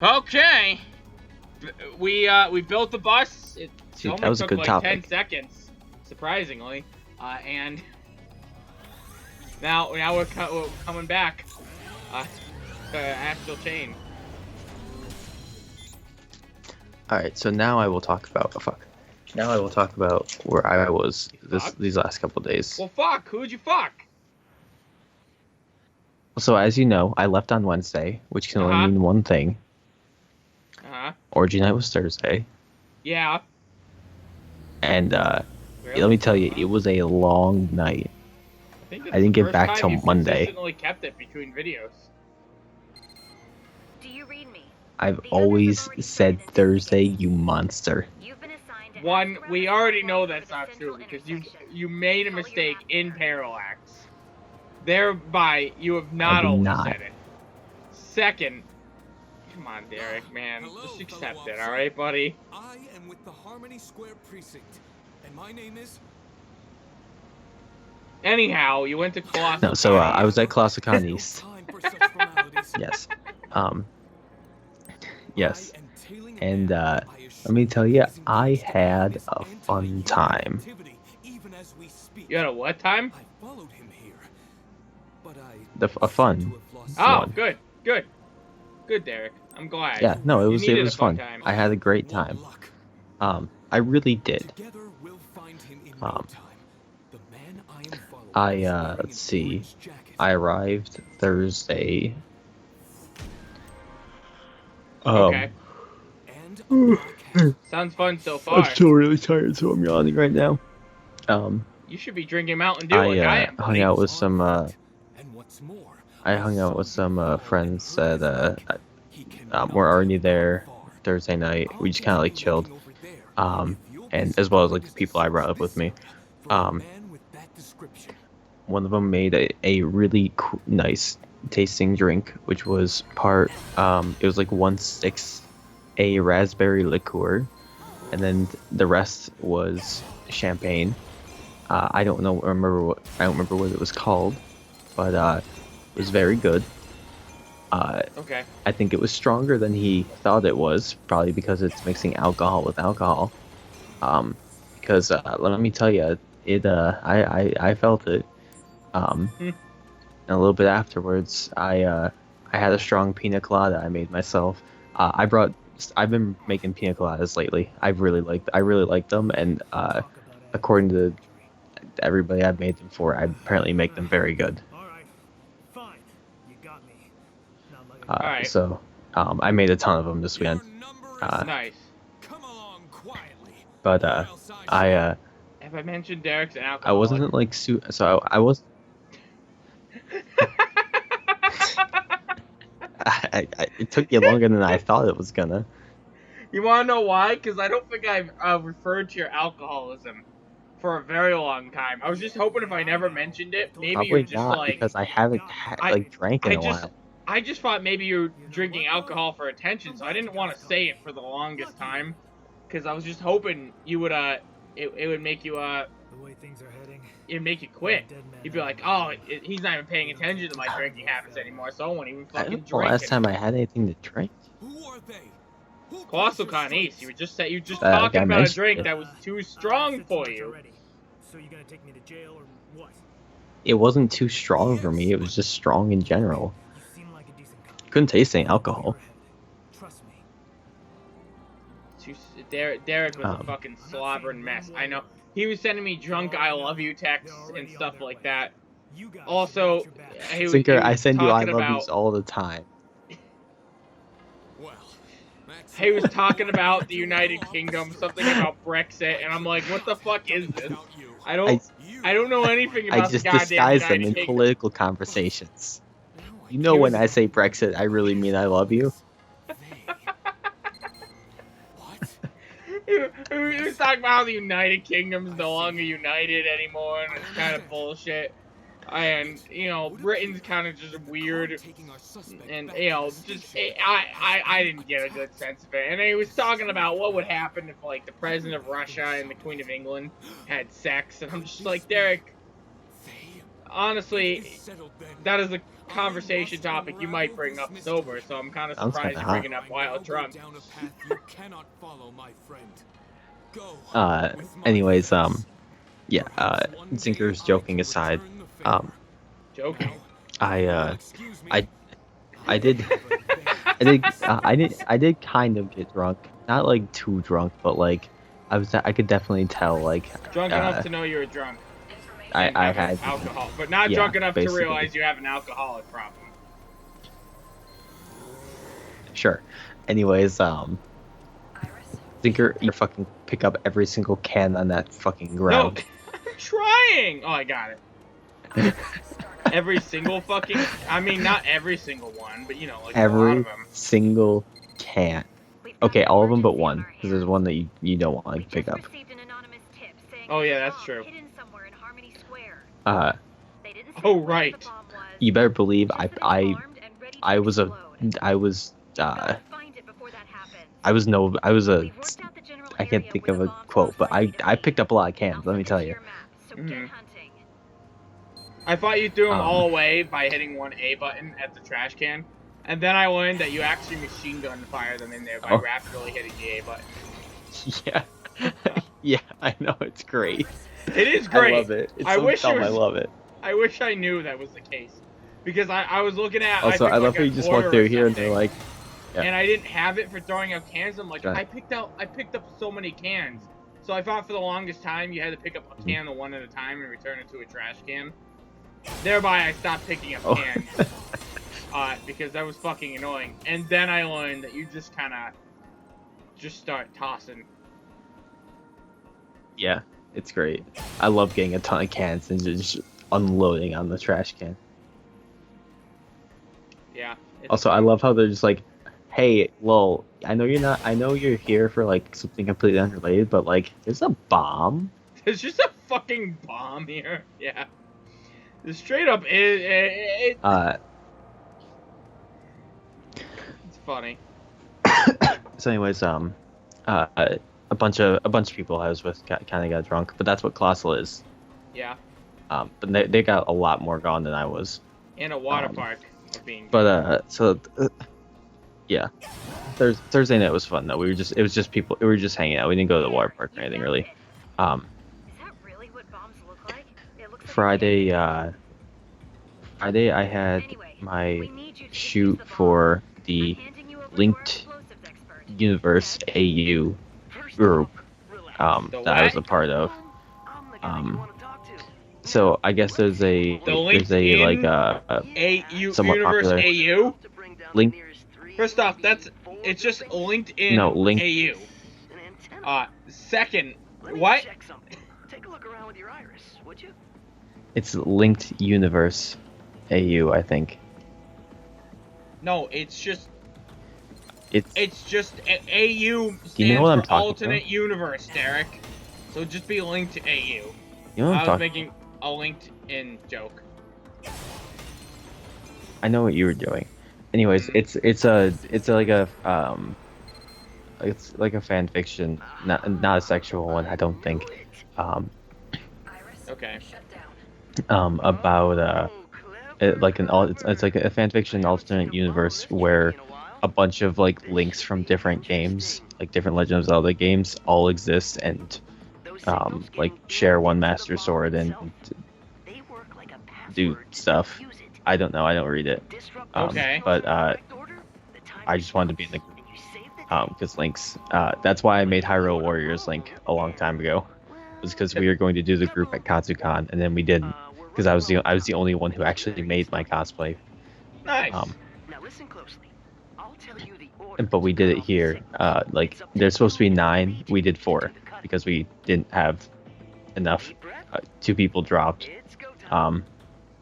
Okay. We built the bus. It See, only that was a took good like topic. 10 seconds, surprisingly. And now we're coming back. To Astral Chain. All right, so now I will talk about Now I will talk about where I was these last couple of days. Well, fuck. Who'd you fuck? So as you know, I left on Wednesday, which can only mean one thing. Orgy night was Thursday. Yeah. And Really? let me tell you, it was a long night. I didn't get back till Monday. Consistently kept it between videos. Do you read me? I've always said Thursday, you monster. One, we already know that's not true because you made a mistake in Parallax. Thereby, you have not always said it. Second, come on, Derek, man, just accept it, all right, buddy? I am with the Harmony Square Precinct, and my name is. Anyhow, you went to Colossal. No, so I was at Colossal East. Yes. Yes. And let me tell you, I had a fun time. You had a what time? A fun. Oh, one. good, Derek. I'm glad. Yeah, no, it was fun. Time. I had a great time. I really did. Let's see. I arrived Thursday. Okay. Sounds fun so far. I'm still really tired, so I'm yawning right now. You should be drinking Mountain Dew like I am. Hung out with some. I hung out with some friends that were already there Thursday night. We just kind of like chilled, and as well as like the people I brought up with me. One of them made a really nice tasting drink, which was part. It was like 1/6 a raspberry liqueur, and then the rest was champagne. I don't remember what it was called, but it was very good. Okay. I think it was stronger than he thought it was, probably because it's mixing alcohol with alcohol. Because let me tell you, I felt it. And a little bit afterwards, I had a strong pina colada I made myself. I've been making pina coladas lately. I really like them, and according to everybody I've made them for, I apparently make them very good. Alright. So I made a ton of them this weekend. Nice. But have I mentioned Derek's an alcoholic? I wasn't like so I was. It took you longer than I thought it was gonna. You want to know why? Because I don't think I've referred to your alcoholism for a very long time. I was just hoping if I never mentioned it, maybe Probably you're just not, like... because I haven't drank in a while. I just thought maybe you were drinking alcohol for attention, so I didn't want to say it for the longest time. Because I was just hoping you would, it would make you, the way things are heading, it'd make you quit. You'd be like, oh, he's not even paying attention to my drinking habits anymore, so I won't even I fucking don't know drink. last time I had anything to drink. Who are they? Colossal East, you were just talking about a drink that was too strong for you. So you gonna take me to jail or what? It wasn't too strong for me. It was just strong in general. You seem like a decent guy. Couldn't taste any alcohol. Trust me. Derek was a fucking slobbering mess. I know. He was sending me drunk I love you texts and stuff like that. Also, Zinker, I send you I love yous all the time. He was talking about the United Kingdom, something about Brexit, and I'm like, what the fuck is this? I don't know anything about I just the goddamn disguise them United in Kingdom. political conversations. You know when I say Brexit, I really mean I love you. He was talking about how the United Kingdom's no longer united anymore, and it's kind of bullshit. And, you know, Britain's kind of just weird, and, you know, just, I didn't get a good sense of it. And he was talking about what would happen if, like, the President of Russia and the Queen of England had sex, and I'm just like, Derek, honestly, that is a conversation topic you might bring up sober, so I'm kind of Sounds surprised kinda you hot. bring it up while drunk. Anyways, yeah, Zinker's joking aside, um, Joking. I, I, I did, I did kind of get drunk. Not like too drunk, but like, I could definitely tell, like, Drunk enough to know you were drunk and I have had, alcohol, but not yeah, drunk enough to basically. realize you have an alcoholic problem. Sure. Anyways, Zinker, you fucking pick up every single can on that fucking No, ground. I'm trying. Oh, I got it. Every single fucking. I mean, not every single one, but you know, like a lot Every of them. single can. Okay, all of them but one, because there's one that you don't want to pick up. Oh yeah, that's true. Oh right. You better believe I was a I was a I can't think of a quote, but I picked up a lot of cans. Let me tell you. Mm-hmm. I thought you threw them Um, all away by hitting one A button at the trash can, and then I learned that you actually machine gun fire them in there by rapidly hitting the A button. Yeah, yeah, I know, it's great. It is great. I love it. It's so dumb. I love it. I wish I knew that was the case, because I was looking at Also, I love how you just walk through here and they're like, yeah. And I didn't have it for throwing out cans. I'm like, I picked up so many cans. So I thought for the longest time you had to pick up a can one at a time and return it to a trash can. Thereby, I stopped picking up cans. Because that was fucking annoying. And then I learned that you just kind of just start tossing. Yeah, it's great. I love getting a ton of cans and just unloading on the trash can. Yeah. Also, I love how they're just like, hey, lol, I know you're here for like something completely unrelated, but like, there's a bomb. There's just a fucking bomb here. Yeah. Straight up, it's funny. So, anyways, a bunch of people I was with kind of got drunk, but that's what Colossal is. Yeah. But they got a lot more gone than I was. In a water park of being. But yeah, Thursday night was fun though. We were just hanging out. We didn't go to the water park or anything really. Friday I had my shoot for the Linked Universe AU group that I was a part of. So I guess there's a like AU somewhat Universe popular AU. Link. First off, it's just LinkedIn No, Link. AU. Second, what? Take a look around with your iris, would you? It's Linked Universe AU, I think. No, it's just AU stands you know what I'm for talking alternate about? universe, Derek. So just be linked to AU. You know what I was making a LinkedIn joke. I know what you were doing. Anyways, it's like a fan fiction, not a sexual one, I don't think. Okay. About it's like a fan fiction alternate universe where a bunch of like links from different games, like different Legend of Zelda games, all exist and like share one master sword and do stuff. I don't know. I don't read it. Okay. But I just wanted to be in the group because links. That's why I made Hyrule Warriors Link a long time ago. It was because we were going to do the group at Katsucon and then we didn't because I was the only one who actually made my cosplay. Nice. Now listen closely. I'll tell you the order. But we did it here. Like there's supposed to be 9. We did 4 because we didn't have enough. 2 people dropped.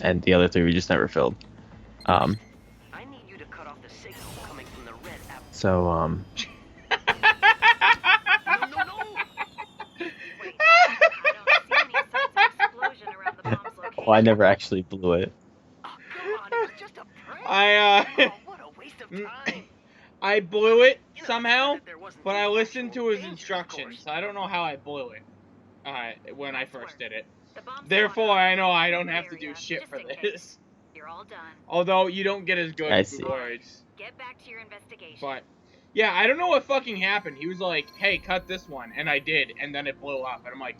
And the other 3 we just never filled. I need you to cut off the signal coming from the red apple. So No. Wait, I don't see any signs of explosion around the bomb's location. well, I never actually blew it. Oh, come on, it was just a prank. What a waste of time. I blew it somehow, but I listened to his instructions, so I don't know how I blew it when I first did it. The bomb Therefore, squad I know I is don't in the have to do area, shit just for in case. this. You're all done. Although you don't get as good I as see. rewards. Get back to your investigation. But yeah, I don't know what fucking happened. He was like, "Hey, cut this one," and I did, and then it blew up, and I'm like,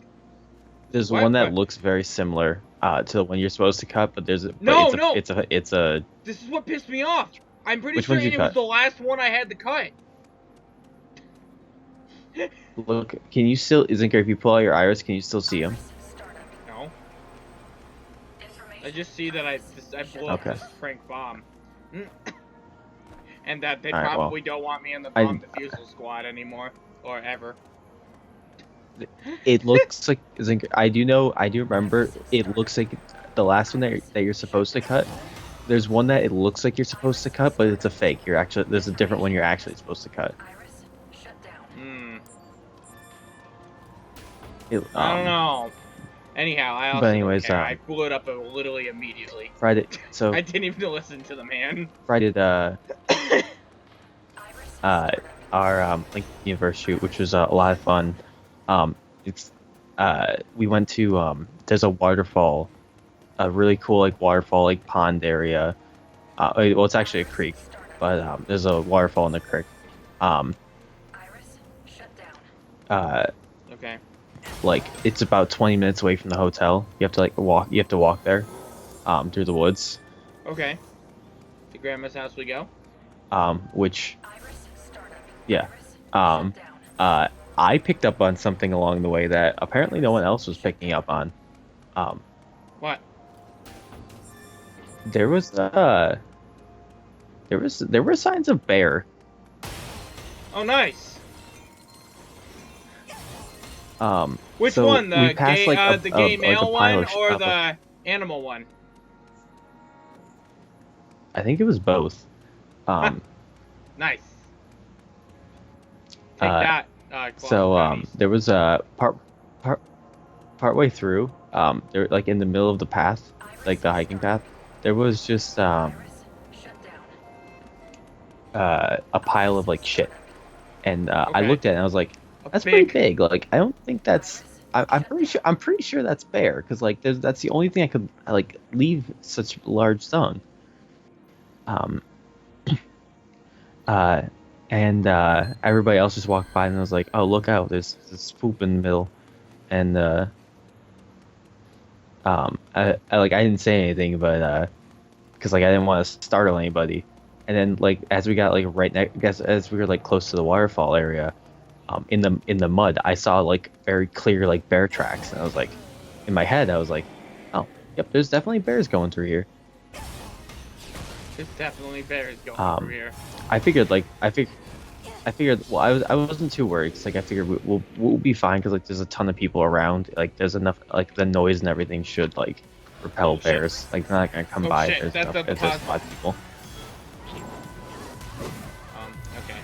There's what? one that But looks very similar to the one you're supposed to cut, but there's no, it's a this is what pissed me off. I'm pretty Which sure one did you it was cut? the last one I had to cut. look. Can you still, Zinker, if you pull out your iris, can you still see him? No. I just see that I blew up Okay. this prank bomb. And that they Alright, well, probably don't want me in the bomb defusal squad anymore. Or ever. It looks like Zinker. I do remember. It looks like the last one that you're supposed to cut. There's one that it looks like you're supposed to cut, but it's a fake. There's a different one you're actually supposed to cut. I don't know. Anyhow, I also anyways, don't care. I blew it up literally immediately. Friday. So I didn't even listen to the man. Friday, our Link Universe shoot, which was a lot of fun. We went to there's a waterfall, a really cool like waterfall like pond area. Well, it's actually a creek, but there's a waterfall in the creek. Okay. Like it's about 20 minutes away from the hotel. You have to like walk. You have to walk there, through the woods. Okay. To Grandma's house we go. Which, yeah. I picked up on something along the way that apparently no one else was picking up on. What? There were signs of bear. Oh, nice. Which So one? we The passed, gay, like, the gay male a one pile of or the animal one? I think it was both. Nice. Take that. So there was a partway through, there like in the middle of the path, like the hiking path, there was just a pile of like shit, and I Okay. looked at it and I was like, that's pretty big. Like I don't think that's. I'm pretty sure that's bear, because like that's the only thing I could like leave such large stone. And everybody else just walked by and I was like, oh, look out, there's this poop in the middle. And I didn't say anything, but because like I didn't want to startle anybody. And then like as we got like as we were like close to the waterfall area, in the mud, I saw like very clear like bear tracks, and I was like, in my head I was like, oh, yep, there's definitely bears going through here. There's definitely bears going through here. I figured. Well, I wasn't too worried, because like I figured we'll be fine, because like there's a ton of people around. Like there's enough, like the noise and everything should like repel bears. Like they're not gonna come by if there's a lot of people. Okay.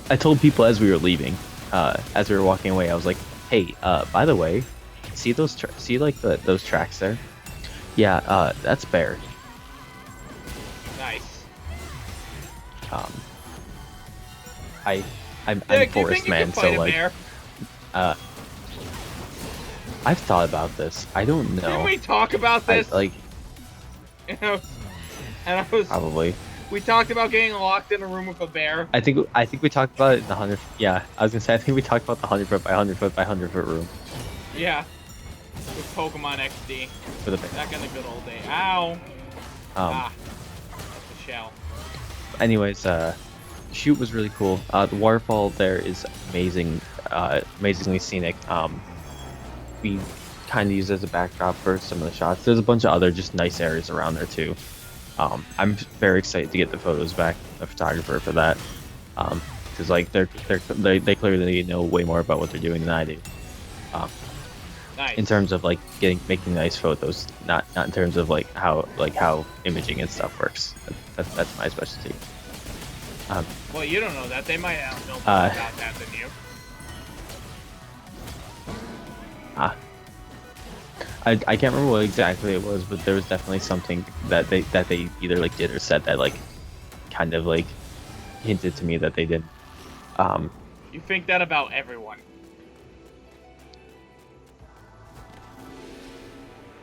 I told people as we were leaving, as we were walking away, I was like, hey, by the way, see those those tracks there? Yeah, that's bear. Nice. I'm Dick, forest man, so like, bear? I've thought about this. I don't know. Didn't we talk about this? And I was probably. We talked about getting locked in a room with a bear. I think we talked about it in the 100. Yeah, I was gonna say I think we talked about the 100 foot by 100 foot by 100 foot room. Yeah. With Pokemon XD. For the bear. Back in the good old day. Ow. That's a shell. Anyways, shoot was really cool. The waterfall there is amazing, amazingly scenic. We kind of use it as a backdrop for some of the shots. There's a bunch of other just nice areas around there too. I'm very excited to get the photos back, the photographer, for that, because like they clearly know way more about what they're doing than I do. Nice. In terms of like making nice photos, not in terms of like how imaging and stuff works. That's my specialty. Well, you don't know that. They might know more about that than you. I can't remember what exactly it was, but there was definitely something that they either like did or said that like kind of like hinted to me that they did. You think that about everyone.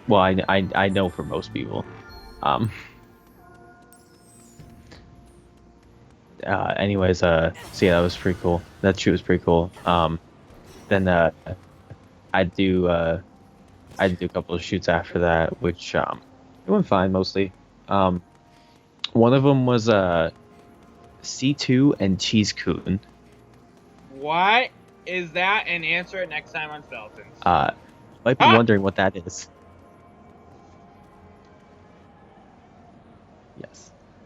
Well, I know for most people. Anyways, so yeah, that was pretty cool. That shoot was pretty cool. Then I'd do a couple of shoots after that, which it went fine mostly. One of them was C2 and Cheese Coon. What is that? And answer it next time on Speletons. Might be wondering what that is. Yes.